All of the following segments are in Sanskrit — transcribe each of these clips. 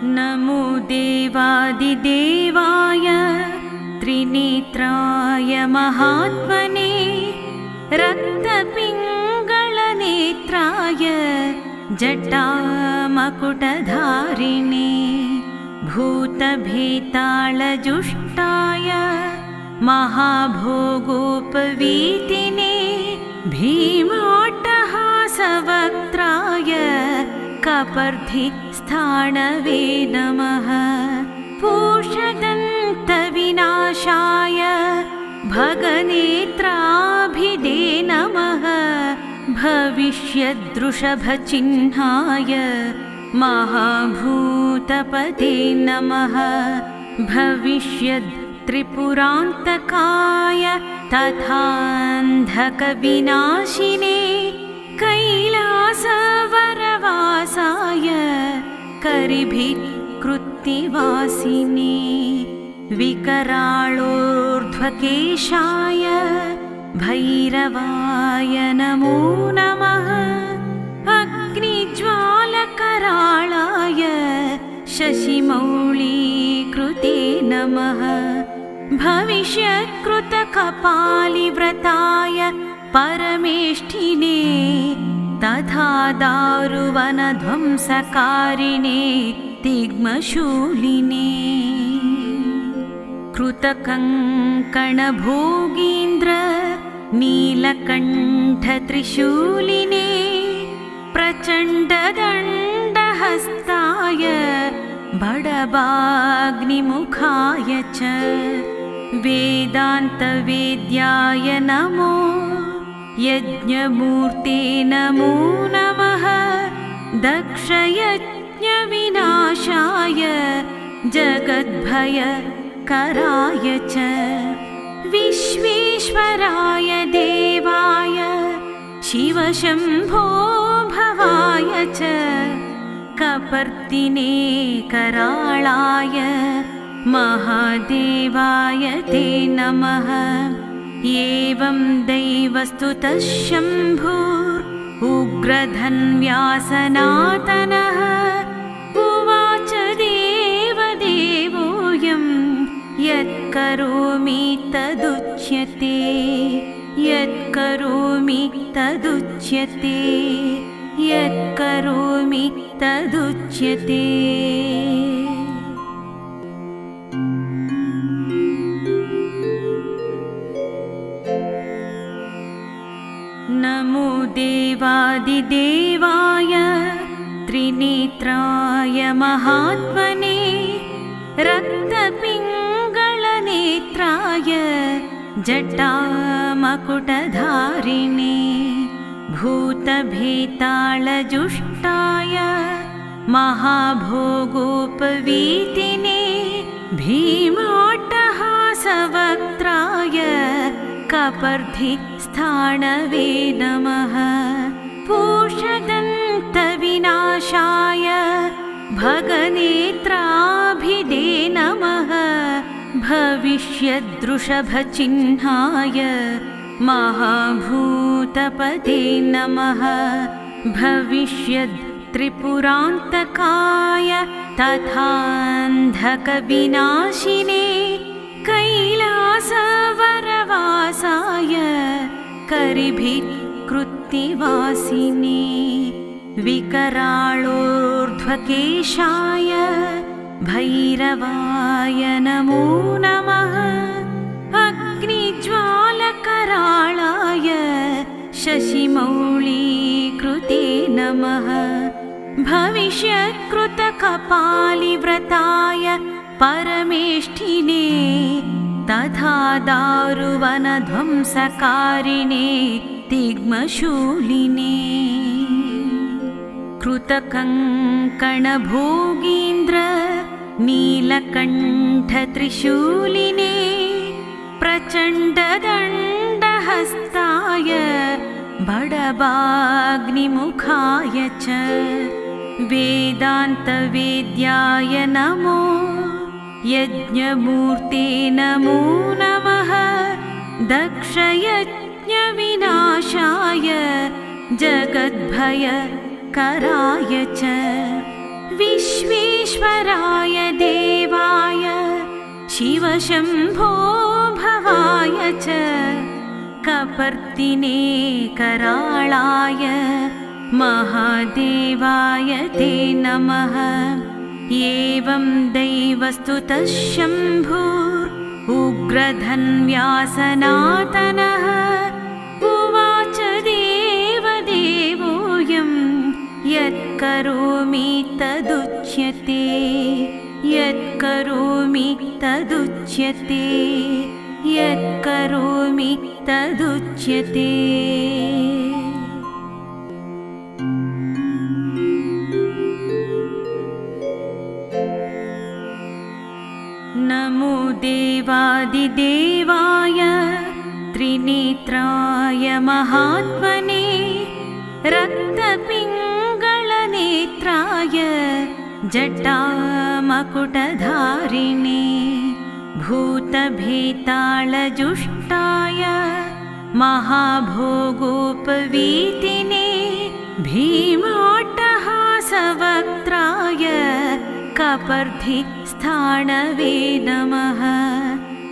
नमो देवादिदेवाय त्रिनेत्राय महात्मने रक्तपिङ्गलनेत्राय जटामकुटधारिणे भूतभेतालजुष्टाय महाभोगोपवीतिने भीमाट्टहासवक्त्राय कपर्धिस्थाणवे नमः। पूषदन्तविनाशाय भगनेत्राभिदे नमः। भविष्यद्वृषभचिह्नाय महाभूतपते नमः। भविष्यत्त्रिपुरान्तकाय तथान्धकविनाशिने कैलासवरवासाय करिभिकृत्तिवासिने विकराळोर्ध्वकेशाय भैरवाय नमो नमः। अग्निज्वालकराळाय शशिमौळीकृते नमः। भविष्यत्कृतकपालिव्रताय परमेष्ठिने तथा दारुवनध्वंसकारिणे तिग्मशूलिने कृतकङ्कणभोगीन्द्र नीलकण्ठत्रिशूलिने प्रचण्डदण्डहस्ताय बडबाग्निमुखाय च वेदान्तवेद्याय नमो। यज्ञमूर्ते नमो नमः। दक्षयज्ञविनाशाय जगद्भयकराय च विश्वेश्वराय देवाय शिवशम्भो भवाय च कपर्दिने कराळाय महादेवाय ते नमः। एवं दैवस्तुतः शम्भुर् उग्रधन्व्यासनातनः उवाच देवदेवोऽयं यत्करोमि तदुच्यते यत्करोमि तदुच्यते यत्करोमि तदुच्यते। नमो देवादिदेवाय त्रिनेत्राय महात्मने रक्तपिङ्गलनेत्राय जटामकुटधारिणे भूतभेतालजुष्टाय महाभोगोपवीतिने भीमाट्टहासवक्त्राय कपर्धिस्थाणवे नमः। पूषदन्तविनाशाय भगनेत्राभिदे नमः। भविष्यद्वृषभचिह्नाय महाभूतपते नमः। भविष्यत्त्रिपुरान्तकाय तथान्धकविनाशिने कैलासवरवासाय करिभिकृत्तिवासिने विकराळोर्ध्वकेशाय भैरवाय नमो नमः। अग्निज्वालकराळाय शशिमौळीकृते नमः। भविष्यत्कृतकपालिव्रताय परमेष्ठिने तथा दारुवनध्वंसकारिणे तिग्मशूलिने कृतकङ्कणभोगीन्द्र नीलकण्ठत्रिशूलिने प्रचण्डदण्डहस्ताय बडबाग्निमुखाय च वेदान्तवेद्याय नमो। यज्ञमूर्ते नमो नमः। दक्षयज्ञविनाशाय जगद्भयकराय च विश्वेश्वराय विश्वेश्वराय देवाय शिवशम्भो भवाय च कपर्दिने कराळाय महादेवाय ते नमः। एवं दैवस्तुतः शम्भुः उग्रधन्व्यासनातनः उवाच देवदेवोऽयं यत्करोमि तदुच्यते यत्करोमि तदुच्यते यत्करोमि तदुच्यते। नमो देवादिदेवाय त्रिनेत्राय महात्मने रक्तपिङ्गलनेत्राय जटामकुटधारिणे भूतभेतालजुष्टाय महाभोगोपवीतिने भीमाट्टहासवक्त्राय कपर्धिस्थाणवे नमः।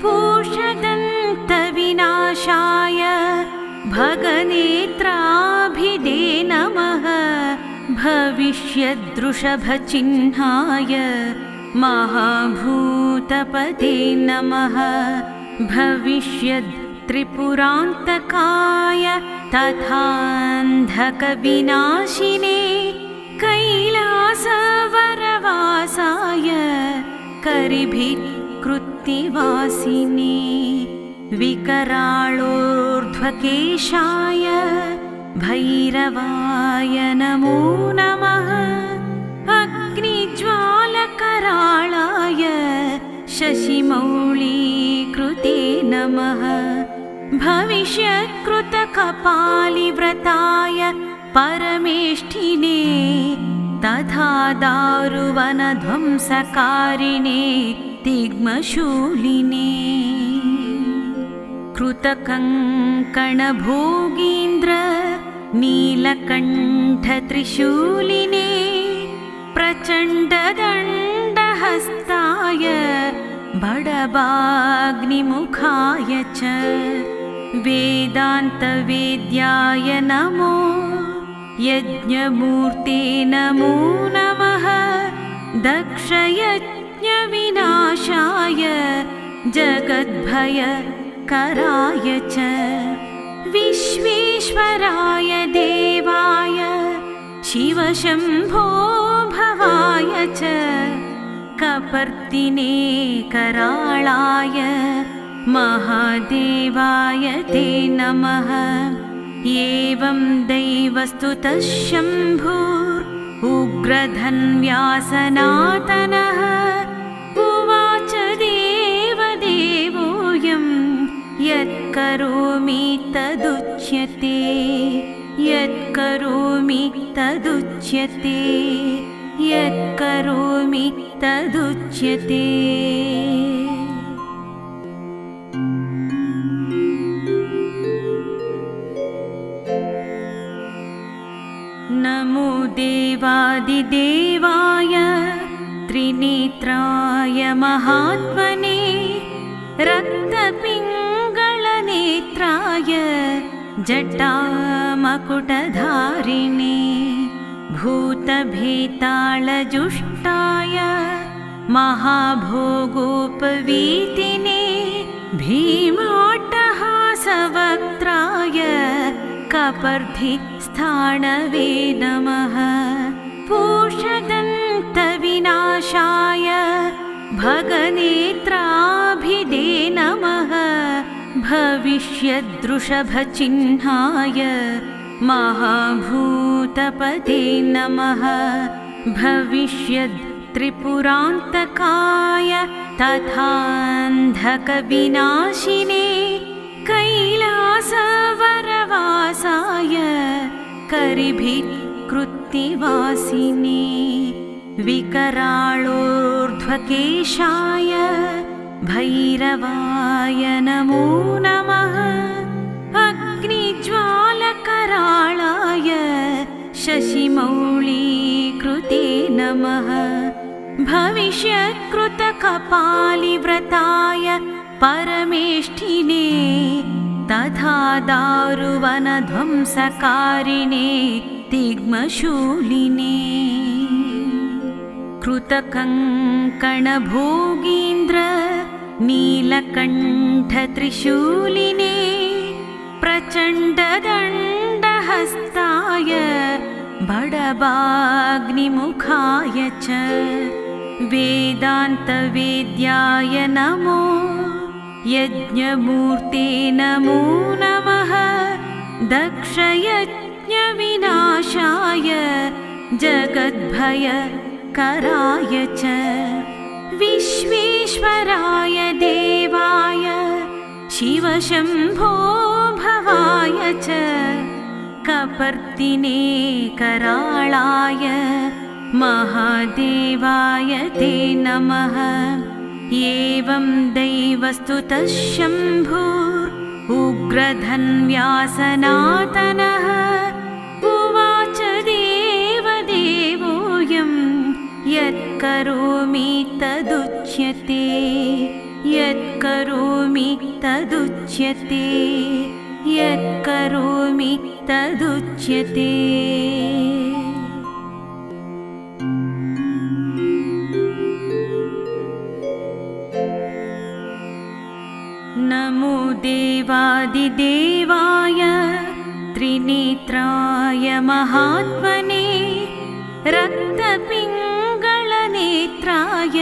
पूषदन्तविनाशाय भगनेत्राभिदे नमः। भविष्यद्वृषभचिह्नाय महाभूतपते नमः। भविष्यत्त्रिपुरान्तकाय तथान्धकविनाशिने कैलासवरवासाय करिभिकृत्तिवासिने विकराळोर्ध्वकेशाय भैरवाय नमो नमः। अग्निज्वालकराळाय शशिमौळीकृते नमः। भविष्यत्कृतकपालिव्रताय परमेष्ठिने तथा दारुवनध्वंसकारिणे तिग्मशूलिने कृतकङ्कणभोगीन्द्र नीलकण्ठत्रिशूलिने प्रचण्डदण्डहस्ताय बडबाग्निमुखाय च वेदान्तवेद्याय नमो यज्ञमूर्ते नमो नमः। दक्षयज्ञविनाशाय जगद्भयकराय च विश्वेश्वराय देवाय शिवशम्भो भवाय च कपर्दिने कराळाय महादेवाय ते नमः। एवं दैवस्तुतः शम्भुः उग्रधन्व्यासनातनः उवाच देवदेवोऽयं यत्करोमि तदुच्यते यत्करोमि तदुच्यते यत्करोमि तदुच्यते। नमो देवादिदेवाय त्रिनेत्राय महात्मने रक्तपिङ्गलनेत्राय जटामकुटधारिणे भूतभेतालजुष्टाय महाभोगोपवीतिने भीमाट्टहासवक्त्राय कपर्धिस्थाणवे नमः। पूषदन्तविनाशाय भगनेत्राभिदे नमः। भविष्यद्वृषभचिह्नाय महाभूतपते नमः। भविष्यत्त्रिपुरान्तकाय तथान्धकविनाशिने कैलासवरवासाय करिभिकृत्तिवासिने विकराळोर्ध्वकेशाय भैरवाय नमो नमः। अग्निज्वालकराळाय शशिमौळीकृते नमः। भविष्यत्कृतकपालिव्रताय परमेष्ठिने तथा दारुवनध्वंसकारिणे तिग्मशूलिने कृतकङ्कणभोगीन्द्र नीलकण्ठत्रिशूलिने प्रचण्डदण्डहस्ताय बडबाग्निमुखाय च वेदान्तवेद्याय नमो यज्ञमूर्ते नमो नमः दक्षयज्ञविनाशाय जगद्भयकराय च विश्वेश्वराय देवाय शिवशम्भो भवाय च कपर्दिने कराळाय महादेवाय ते नमः एवं दैवस्तुतः शम्भुर् उग्रधन्व्यासनातनः उवाच देवदेवोऽयं यत्करोमि तदुच्यते यत्करोमि तदुच्यते यत्करोमि तदुच्यते। नमो देवादिदेवाय त्रिनेत्राय महात्मने रक्तपिङ्गलनेत्राय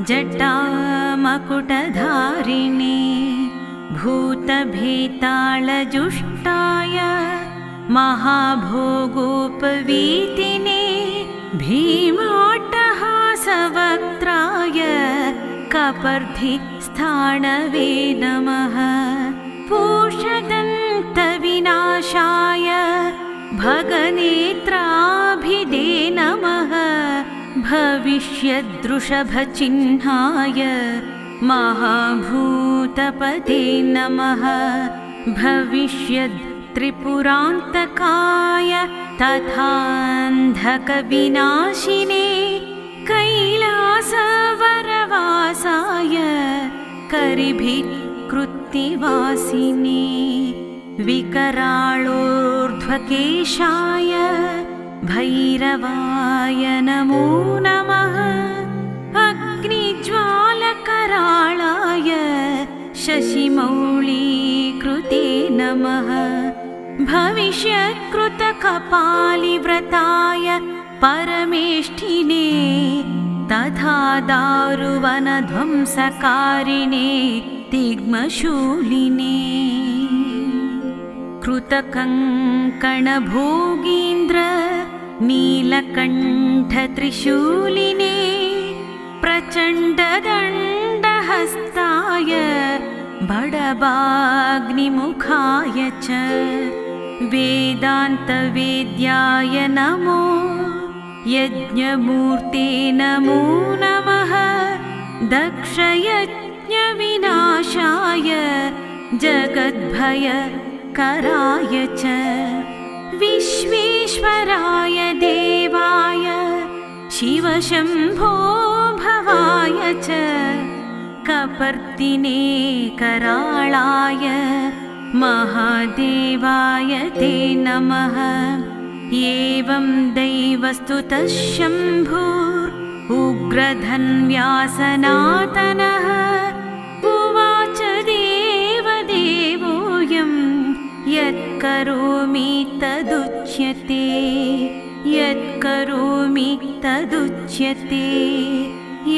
जटामकुटधारिणे भूतभेतालजुष्टाय महाभोगोपवीतिने भीमाट्टहासवक्त्राय कपर्धिस्थाणवे नमः पूषदन्तविनाशाय भगनेत्राभिदे नमः भविष्यद्वृषभचिह्नाय महाभूतपते नमः भविष्यत्त्रिपुरान्तकाय तथान्धकविनाशिने कैलासवरवासाय करिभित्कृत्तिवासिने विकराळोर्ध्वकेशाय भैरवाय नमो नमः अग्निज्वालकराळाय शशिमौळीकृते नमः भविष्यत्कृतकपालिव्रताय परमेष्ठिने तथा दारुवनध्वंसकारिणे तिग्मशूलिने कृतकङ्कणभोगीन्द्र नीलकण्ठत्रिशूलिने प्रचण्डदण्डहस्ताय बडबाग्निमुखाय च वेदान्तवेद्याय नमो यज्ञमूर्ते नमो नमः दक्षयज्ञविनाशाय जगद्भयकराय च विश्वेश्वराय देवाय शिवशम्भो भवाय च कपर्दिने कराळाय महादेवाय ते नमः एवं दैवस्तुतः शम्भुर् उग्रधन्व्यासनातनः उवाच देवदेवोऽयं यत्करोमि तदुच्यते यत्करोमि तदुच्यते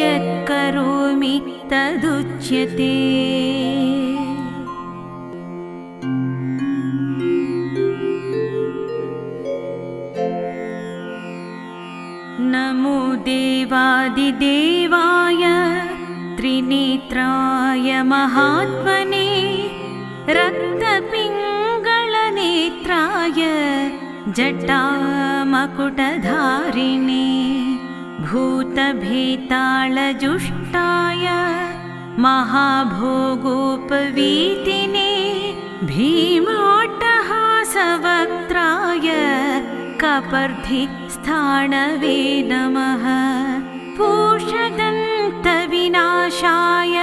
यत्करोमि तदुच्यते। नमो देवादिदेवाय त्रिनेत्राय महात्मने रक्तपिङ्गलनेत्राय जटामकुटधारिणे भूतभेतालजुष्टाय महाभोगोपवीतिने भीमाट्टहासवक्त्राय कपर्धिस्थाणवे नमः पूषदन्तविनाशाय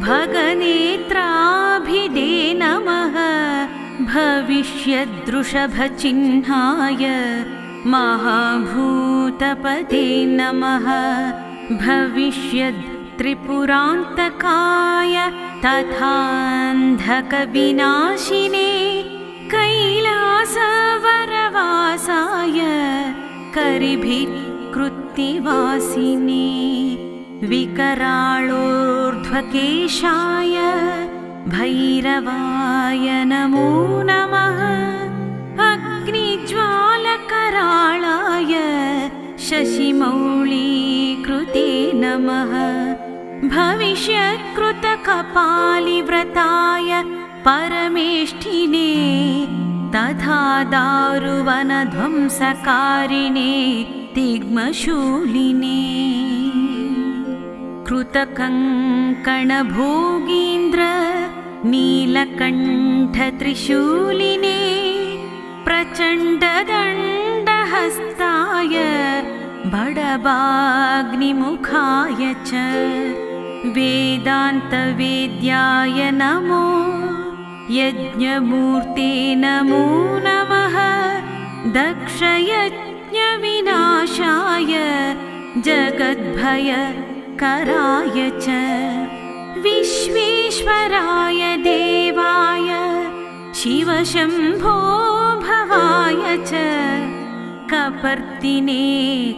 भगनेत्राभिदे नमः भविष्यद्वृषभचिह्नाय महाभूतपते नमः भविष्यत्त्रिपुरान्तकाय तथान्धकविनाशिने कैलासवरवासाय करिभित्कृत्तिवासिने विकराळोर्ध्वकेशाय भैरवाय नमो नमः अग्निज्वालकराळाय शशिमौळीकृते नमः भविष्यत्कृतकपालिव्रताय परमेष्ठिने तथा दारुवनध्वंसकारिणे तिग्मशूलिने कृतकङ्कणभोगीन्द्र नीलकण्ठत्रिशूलिने प्रचण्डदण्डहस्ताय बडबाग्निमुखाय च वेदान्तवेद्याय नमो यज्ञमूर्ते नमो नमः दक्षयज्ञविनाशाय जगद्भयकराय च विश्वेश्वराय देवाय शिवशम्भो भवाय च कपर्दिने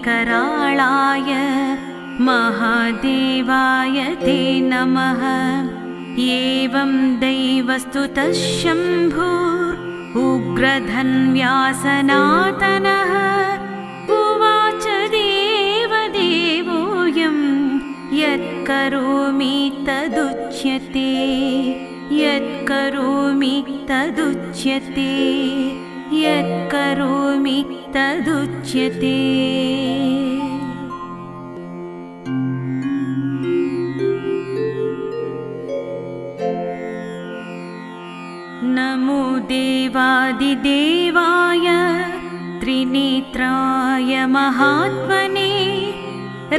कराळाय महादेवाय ते नमः एवं दैवस्तुतः शम्भुरुग्रधन्व्यासनातनः उवाच देवदेवोऽयं यत्करोमि तदुच्यते यत्करोमि तदुच्यते यत्करोमि तदुच्यते। नमो देवादिदेवाय त्रिनेत्राय महात्मने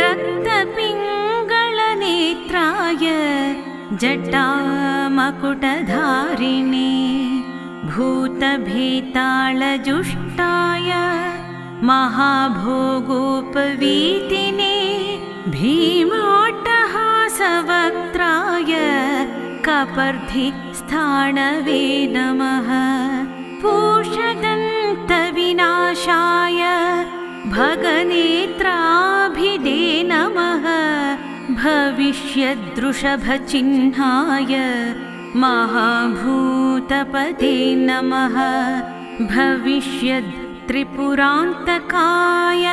रक्तपिङ्गलनेत्राय जटामकुटधारिणे भूतभेतालजुष्टाय महाभोगोपवीतिने भीमाट्टहासवक्त्राय कपर्धिस्थाणवे नमः पूषदन्तविनाशाय भगनेत्राभिदे नमः भविष्यद्वृषभचिह्नाय महाभूतपते नमः भविष्यत्त्रिपुरान्तकाय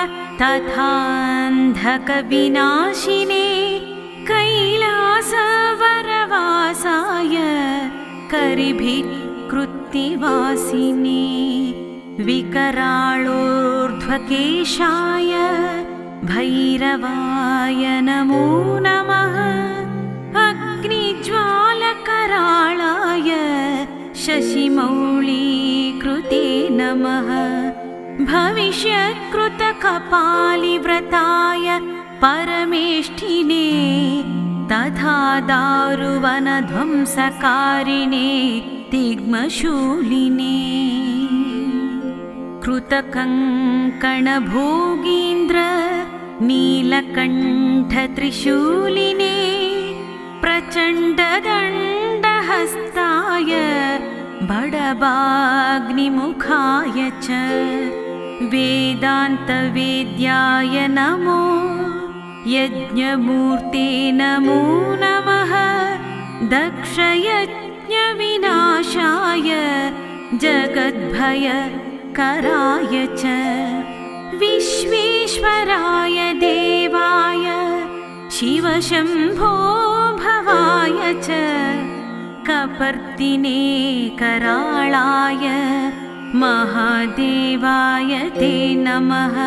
तथान्धकविनाशिने कैलासवरवासाय करिभित्कृत्तिवासिने विकराळोर्ध्वकेशाय भैरवाय नमो नमः अग्निज्वालकराळाय शशिमौळीकृते नमः भविष्यत्कृतकपालिव्रताय परमेष्ठिने तथा दारुवनध्वंसकारिणे तिग्मशूलिने कृतकङ्कणभोगीन्द्र नीलकण्ठत्रिशूलिने प्रचण्डदण्डहस्ताय बडबाग्निमुखाय च वेदान्तवेद्याय नमो यज्ञमूर्ते नमो नमः दक्षयज्ञविनाशाय जगद्भयकराय च विश्वेश्वराय देवाय शिवशम्भो भवाय च कपर्दिने कराळाय महादेवाय ते नमः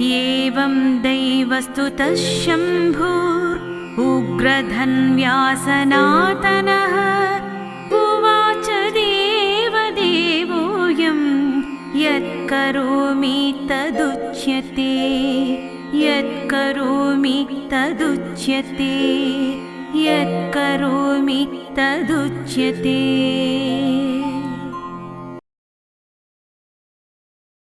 एवं दैवस्तुतः शम्भुरुग्रधन्व्यासनातनः उवाच देवदेवोऽयं यत्करोमि तदुच्यते यत्करोमि करोमि तदुच्यते यत्करोमि तदुच्यते।